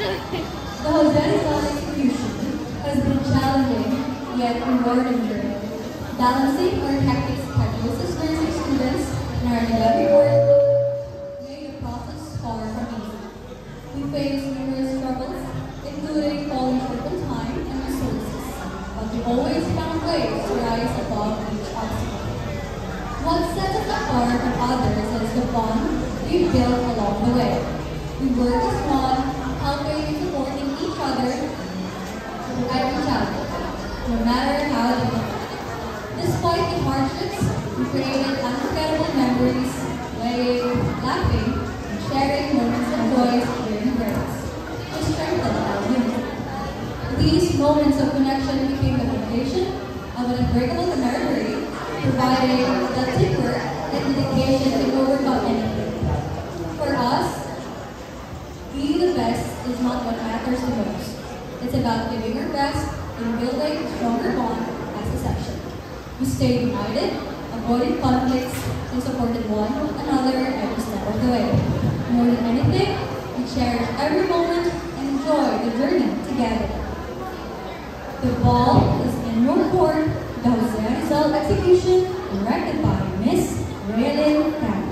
The Jose Rizal execution has been challenging yet rewarding journey, balancing our hectic schedules as nursing students in our academic work made the process far from easy. We faced numerous struggles, including falling short on time and resources, but we always found ways to rise above each obstacle. What sets us apart from others is the bond we built along the way. We work as one, helping and supporting each other through every challenge, no matter how difficult. Despite the hardships, we created unforgettable memories, playing, laughing, and sharing moments of joy during breaks, to strengthen our unity. These moments of connection became the foundation of an unbreakable camaraderie, providing that teamwork and dedication to overcome anything. For us, being the best is not what matters the most. It's about giving our best and building a stronger bond as a section. We stayed united, avoided conflicts, and supported one another every step of the way. More than anything, we cherish every moment and enjoy the journey together. The ball is in your court. The Jose Rizal execution, directed by Miss Raylin Campbell.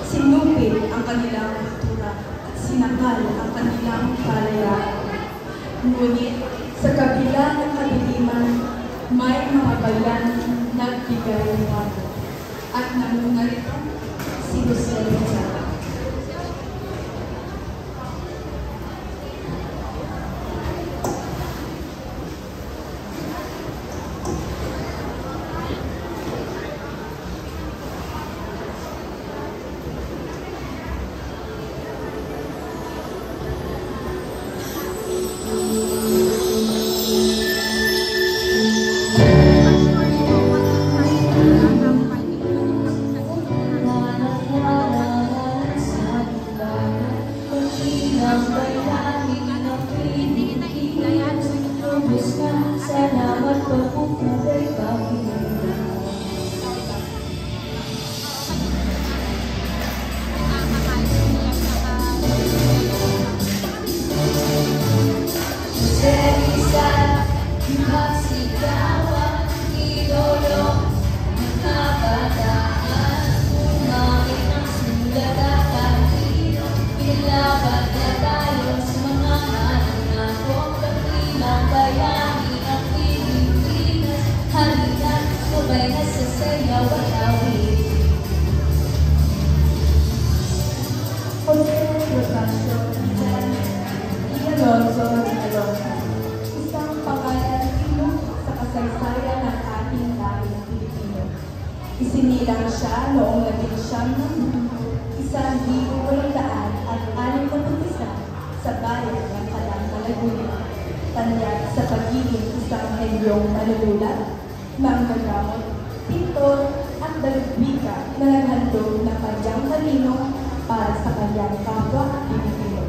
sinupil ang kanilang kultura at sinakal ang kanilang kalayaan. Ngunit sa kabila ng kadiliman, may mga bayan nagbigay ng bago at namunga rito si Jose Rizal. ang bayani ng Pilipinas. Lubos na salamat pagpupuray Panginoon. Rizal, Masigawan, Ilolo, Kabataan, umangin ang sulat at pahino, ilaban na tayo sa mga mananakot, kabilang bayani ang Pilipinas, halina, sabay na sa sayaw at awit. Jose Rosario Rizal y Alonso Alonso, isang pangalan sa kasaysayan ng ating lahing Pilipino. Isinilang siya noong 1961 sa bayan ng Calamba, Laguna. Tanyag sa pagiging isang henyong manunulat, manggagamot, pintor at dalubika na naghandog ng kanyang talino para sa kanyang kapwa at Pilipino.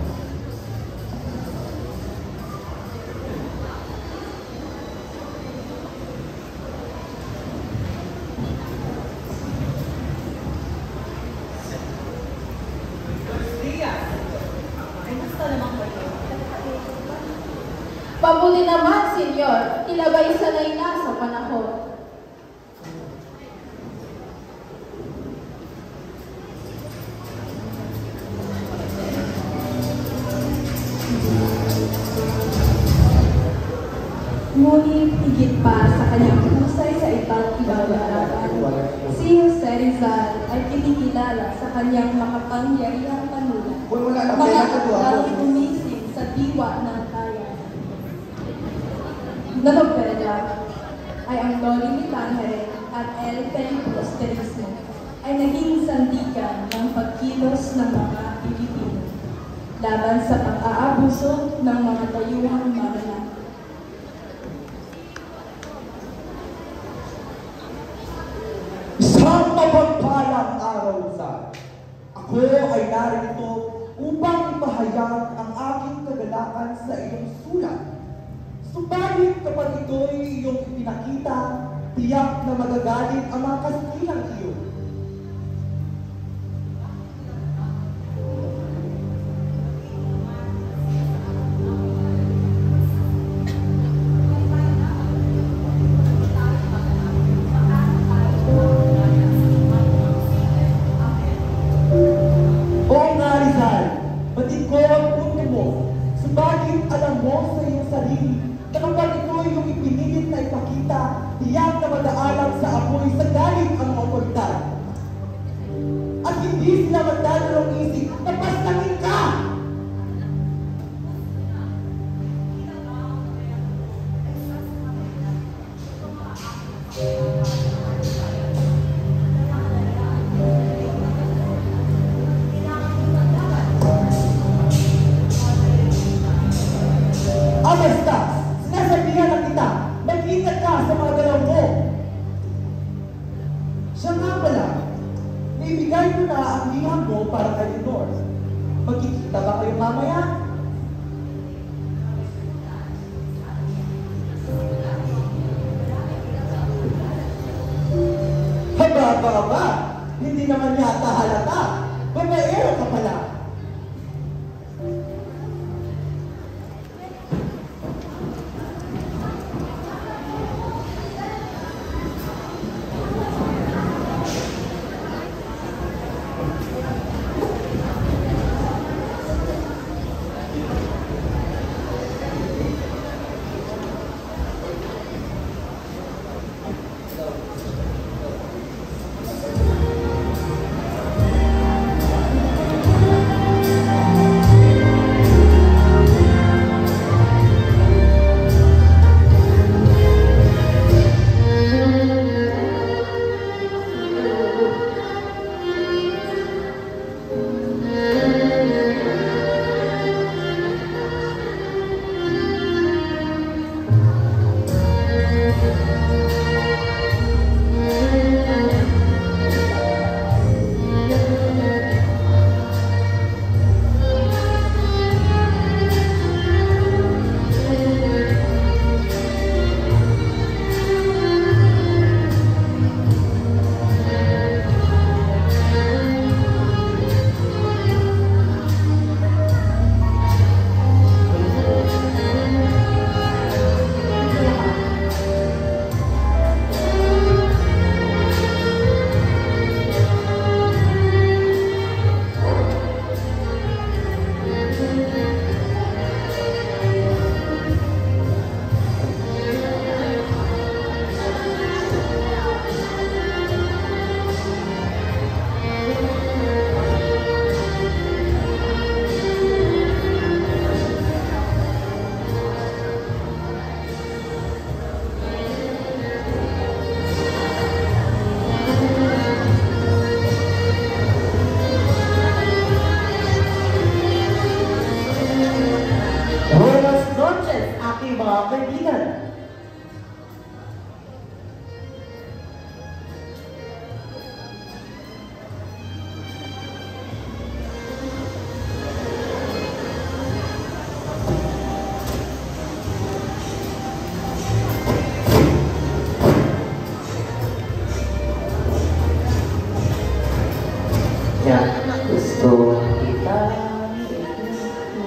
Pabuti naman, senyor. Ilagay sanay na sa panahon. Ngunit higit pa sa kanyang husay sa iba't ibang larangan, si Jose Rizal ay kinikilala sa kanyang makapangyarihang panulat. Mga akdang umisig sa diwa ng bayan. Na nobela ay ang Loli ni Tangere at El Filibusterismo ay naging sandigan ng pagkilos ng mga Pilipino laban sa pang-aabuso ng mga dayuhang maranat. Isang mapagpalang araw sa ako ay narito upang ipahayag ang aking kagalakan sa iyong sulat. Subalit kapag ito'y iyong ipinakita, tiyak na magagalit ang mga kastilang iyo. Oo nga, Rizal, batid ko ang punto mo. Subalit alam mo sa iyong sarili na kapag ito'y iyong ipinilit na ipakita, tiyak na madaalang sa apoy sa galit ang mga otoridad. At hindi sila magdadalong isip na paslangin ka! Basta, sinasabihan na kita, mag-ingat ka sa mga galaw mo. Siya nga pala, naibigay ko na ang liham mo para kay Lenore. Magkikita ba kayo mamaya? Haba, hindi naman yata halata. Babaero ka pala.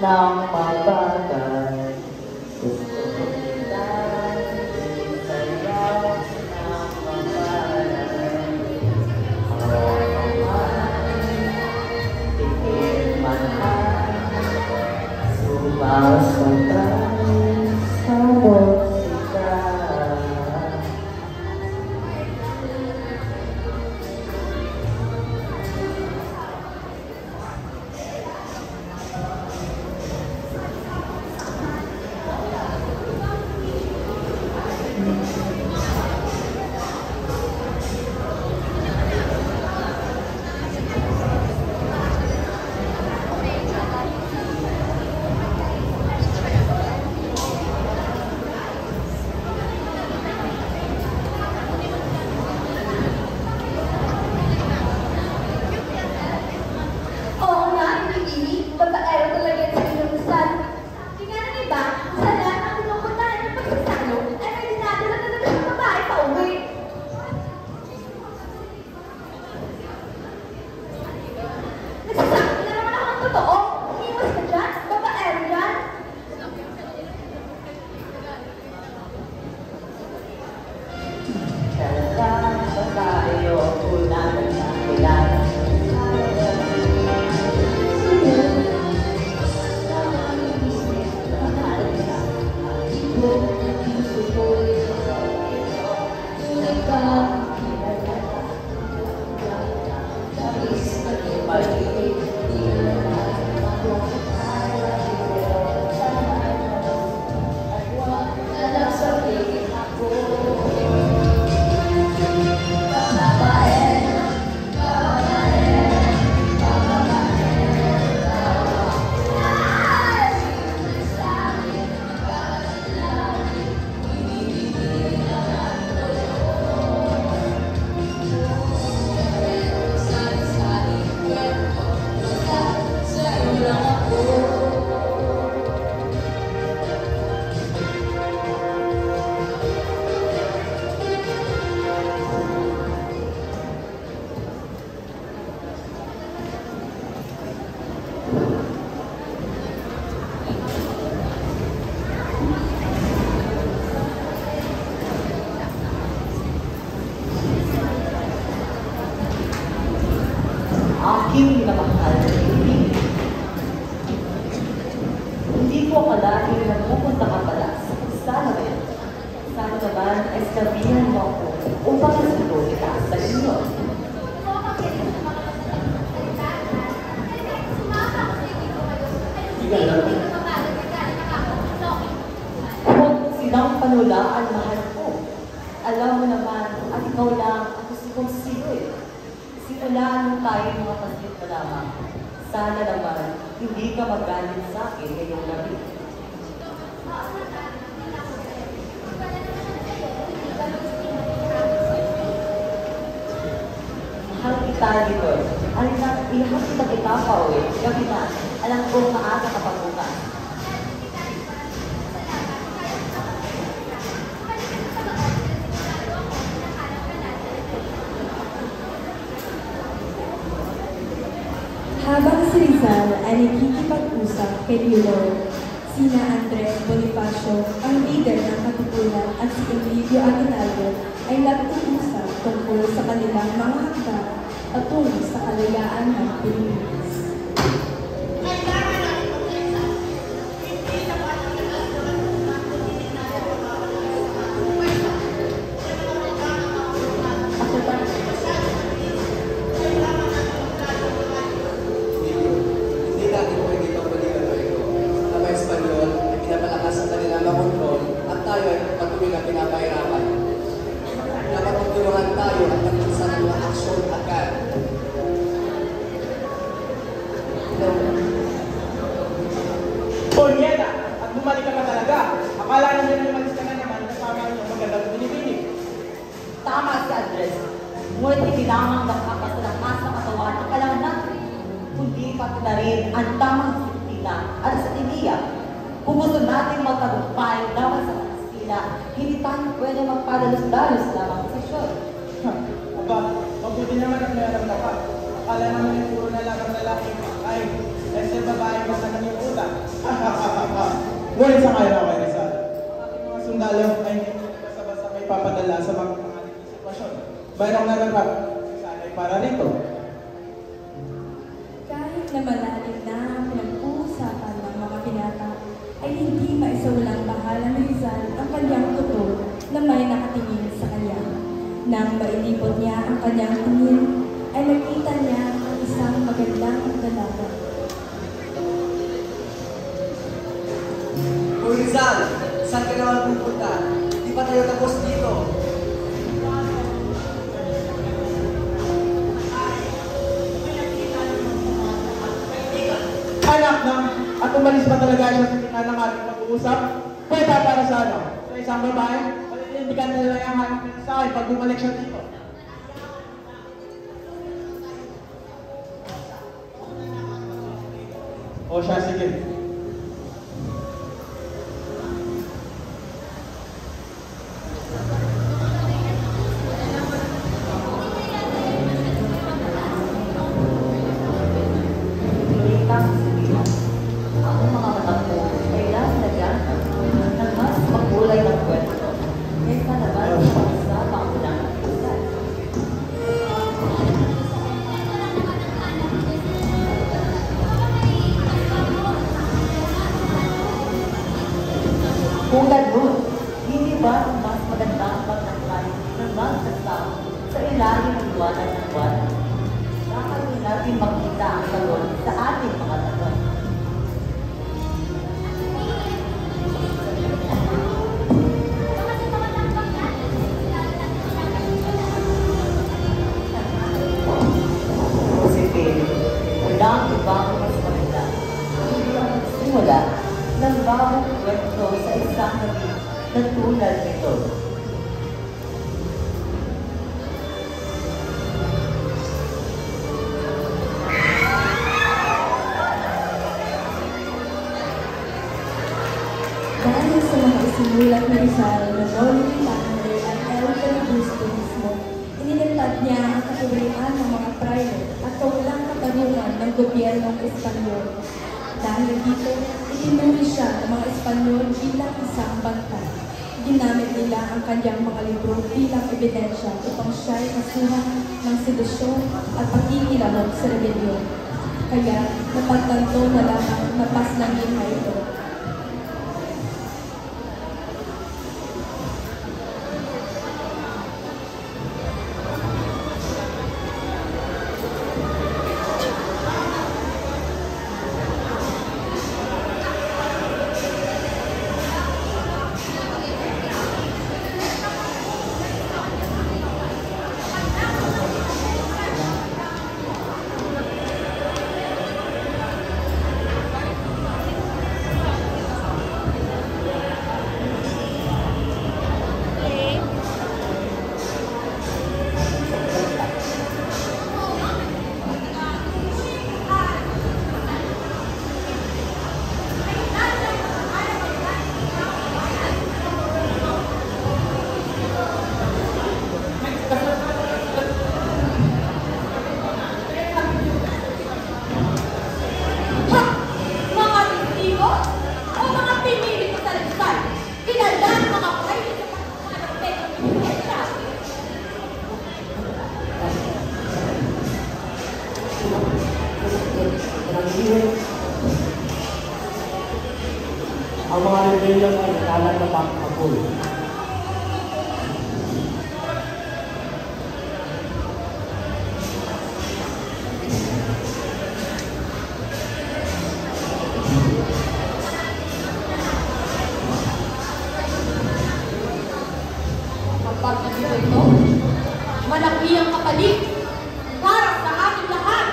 ng mabagal. Gusto ko lang sayaw ng mabagal. Ako naman, tigil mahal, sumasakay sa musika. Oo nga, hindi babaero talaga yan sa inuusan. Kaya nga ng iba, sa lahat ng pinupuntahan ng pagsasalo, ay may dinadala talaga ng babae pa uwi. Nagsasabi na naman ako ng totoo. Iwas ka dyan, babaero yan. Talagang babae o ulan na kilala. Aking minamahal na ibig. Hindi ko akalain na pupunta ka pala sa Salamin. Sana naman ay sabihan mo ako upang nasundo kita sa inyo. Huwag silang panulaan, mahal ko. Alam mo naman, at ikaw lang ang gusto kong sisiluin. Simulaan mo tayo mga pasit na lamang. Sana naman, hindi ka magalit sa akin ngayong gabi. Mahal kita, Litor. Alina, ihap kita pa uwi. Gabi na. Alam ko maaga ka pa bukas. Habang si Rizal ay nakikipag-usap kay Leonor, sina Andres Bonifacio, ang leader ng Katipunan, at si Emilio Aguinaldo ay nag-uusap tungkol sa kanilang mga hakbang patungo sa kalayaan ng Pilipinas. Hindi natin pwede pagbalikan ng ito. Ang mga Espanyol ay pinapalakas ang kanilang makontrol at tayo ay patuloy na pinapahirapan. Dapat magtulungan tayo at magpunsa ng mga aksyon agad. Ponyeta, at bumalik ka pa talaga. Akala nang ganun umalis ka na naman kasama yung magandang binibinig. Tama si Andres. Ngunit hindi lamang nakakasalakas sa katawan ng kailangan natin, kundi pati na rin ang tamang disiplina at sa iniya. Kung gusto natin magtagumpay laban sa Kastila, hindi tayo pwede magpadalos-dalos lamang sa syon. Aba, mabuti naman at meron ka pa. Akala naman yung puro na lang ang lalaki ay sa babae mo sa kanyang utang. Ngunit sa ngayon ako kay Rizal. Ang ating mga sundalo ay hindi basta-basta may papadala sa mga pangating sitwasyon. Mayroong nararap sana ay para rito. Kahit na malalim na ang pinag-uusapan ng mga binata, ay hindi maisawalang bahala ni Rizal ang kanyang totoo na may nakatingin sa kanya. Nang mailipot niya ang kanyang tingin, ay nakita niya ang isang magandang dalaga. O Rizal, saan ka naman pupunta? Di pa tayo tapos dito. Anak ng at umalis pa talaga siya sa gitna ng ating pag-uusap. Pwede para sa ano? Sa isang babae? Hindi ka talaga yung hanap sa akin pag bumalik siya dito. O siya, sige. Kulitang sabihan. Ang mga mata ko ay lalagyan ng mas makulay ng kwento. Kaysa naman sa pangulang isay. Kung ganun, hindi ba ang mas magandang pagnangkay ng magsasama sa ilalim ng liwanag ng buwan? Kakaroon natin makita ang salon sa ating mga tanong. Isipin, wala ang ibang mas maganda. Hindi ang magsimula ng bawat kwento sa isang gabi na tulad nito. Dahil sa mga isinulat ni Rizal na Dolly Tanner at Elton Gusto mismo, inilantad niya ang katurian ng mga prayer at kaulang katarungan ng gobyernong Espanyol. Dahil dito, itinuri siya ng mga Espanyol bilang isang bantay. Ginamit nila ang kanyang mga libro bilang ebidensya upang siya'y kasuhan ng sedisyon at pagkikilahok sa rebelyon. Kaya napagtanto na lamang na paslangin na ito. Ang mga rebellion ay nakalat na pang-apol. Kapag nandito ito, malaki ang kapalit para sa ating lahat.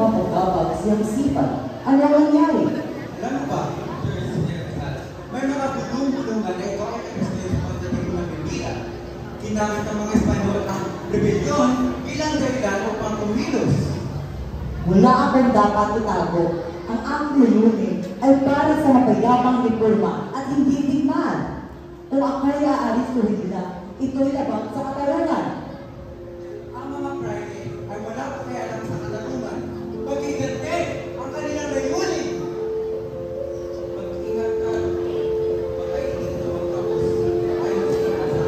mapagkapag siyang sipag. Ano ang nangyari? Alam mo ba, may mga bulong-bulungan na ito ay nagkasali sa pagdating ng Biblia. Ginamit ng mga Espanyol ang rebellion bilang dahilan upang kumilos. Wala akong dapat itago. Ang aking layunin ay para sa mapayapang reforma at hindi tignan. Kung ako'y aalis ko hindi na, ito'y labang sa katarangan. Ang mga Friday ay wala pa kaya alam sa katanungan. Pag-igante ang kanilang layunin. Mag-ingat ka. Baka hindi ito magtapos. Ayaw sila sa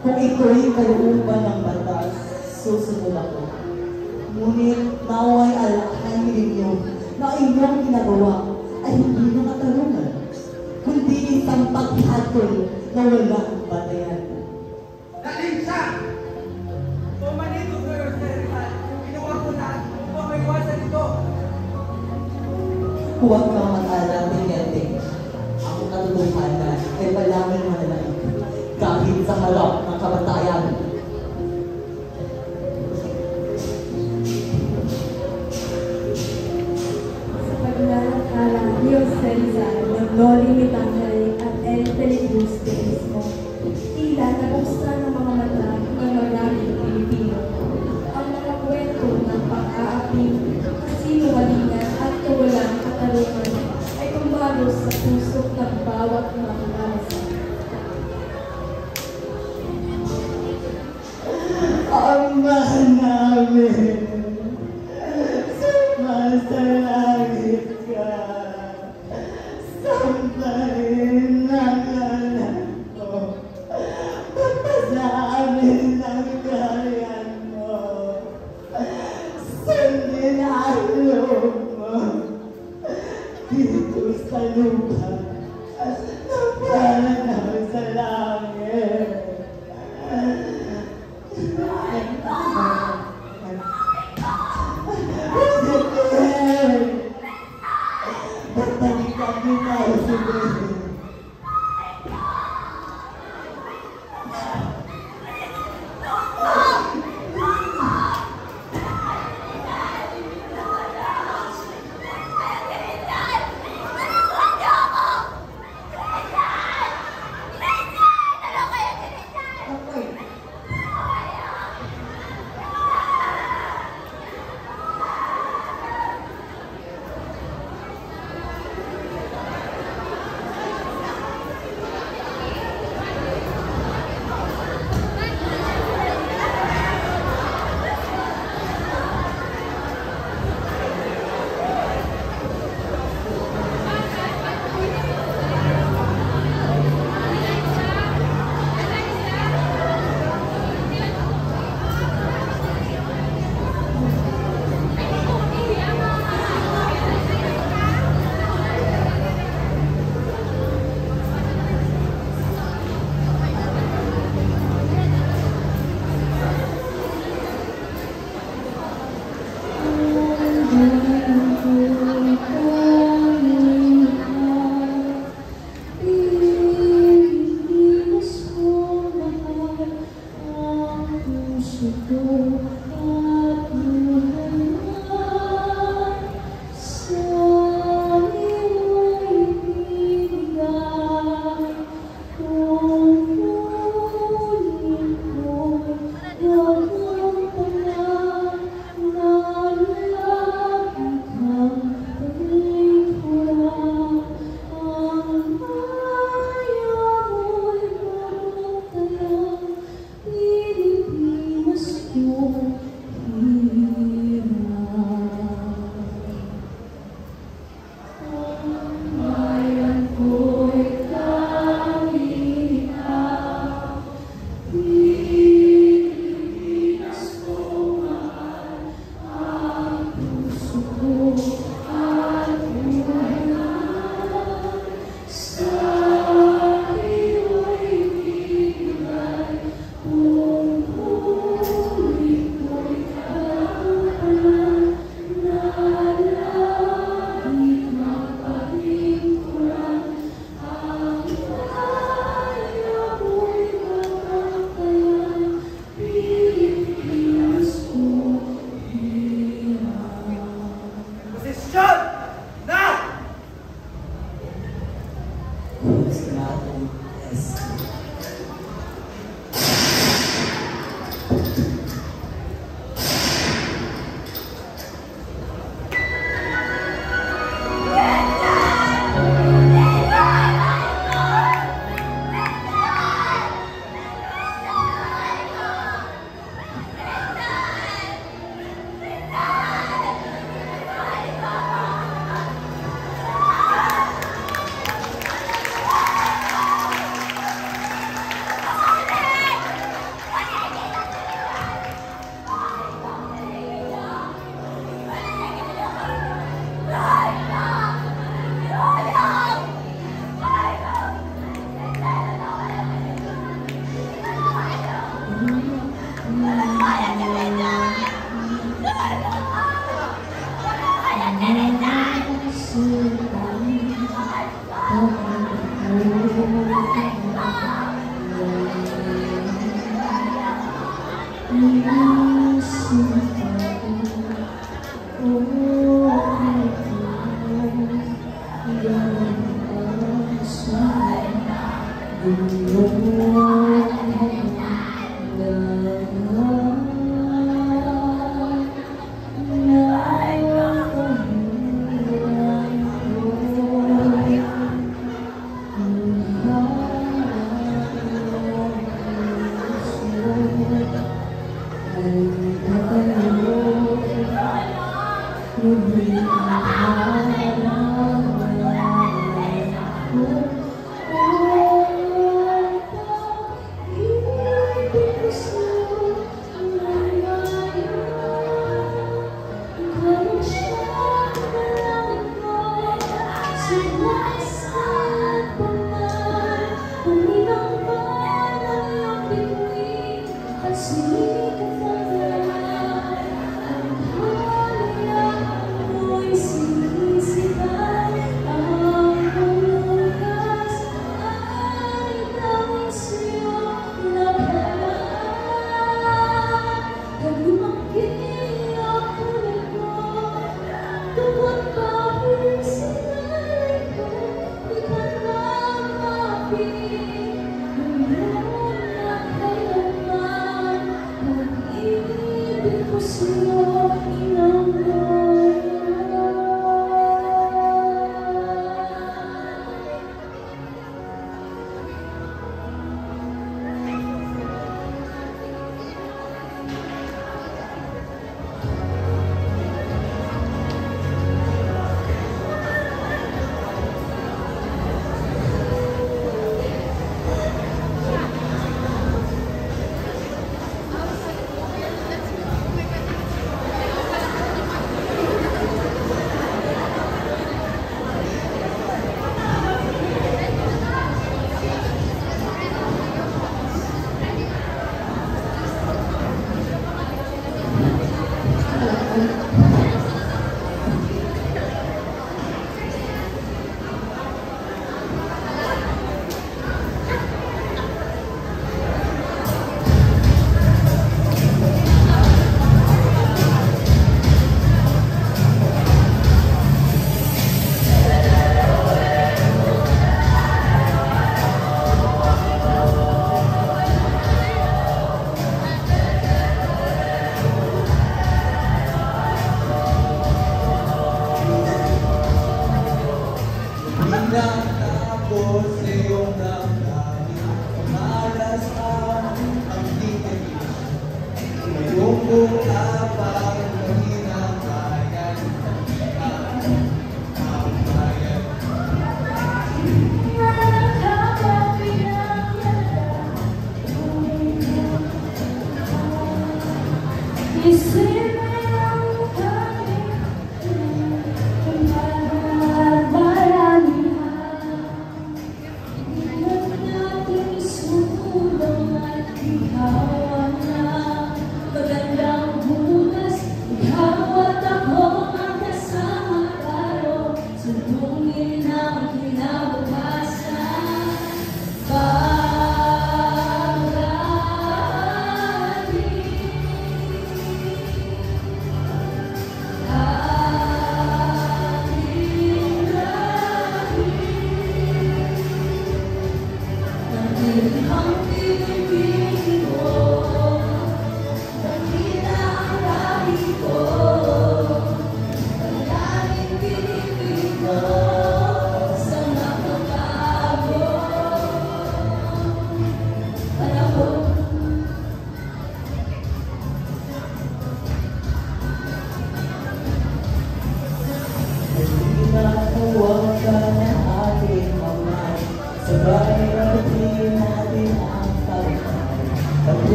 Kung ito'y kalooban ng batas, susunod ako. Ngunit naway alakhan ninyo na inyong ginagawa ay hindi na katarungan, kundi isang paghatol na walang batayan. Dalinsa! Pumanito ko yung serihan. Ginawa ko na upang maiwasan ito. Huwag kang mag-alala, Teniente. Ang katotohanan ay palanging mananaig kahit sa harap ng kamatayan. Sa paglalakad Ama namin, sumasalangit ka, sambahin ang anak mo, pagpasamin ang kayan mo, sundin ang loob mo, dito sa lupa, na parang sa langit. Balikan mo na ako sa buhay.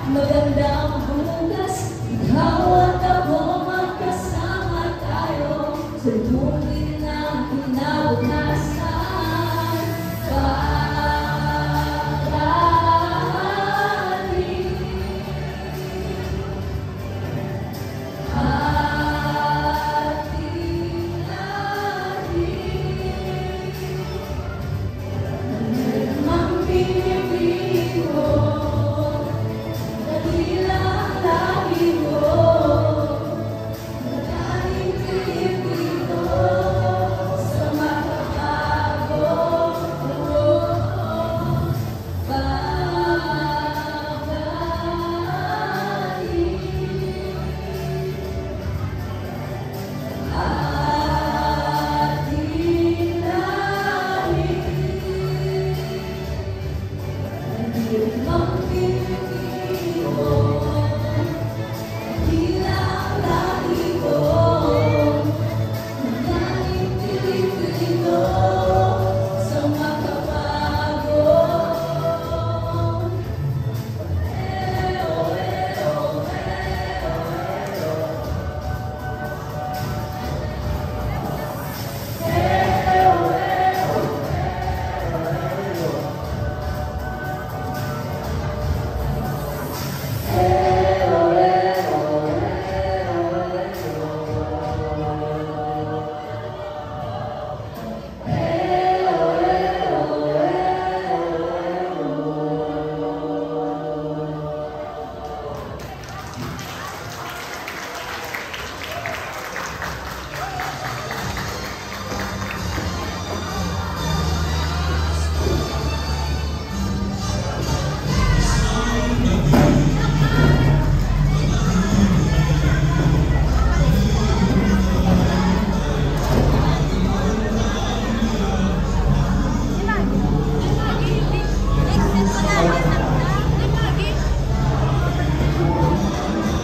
Magandang bukas, ikaw at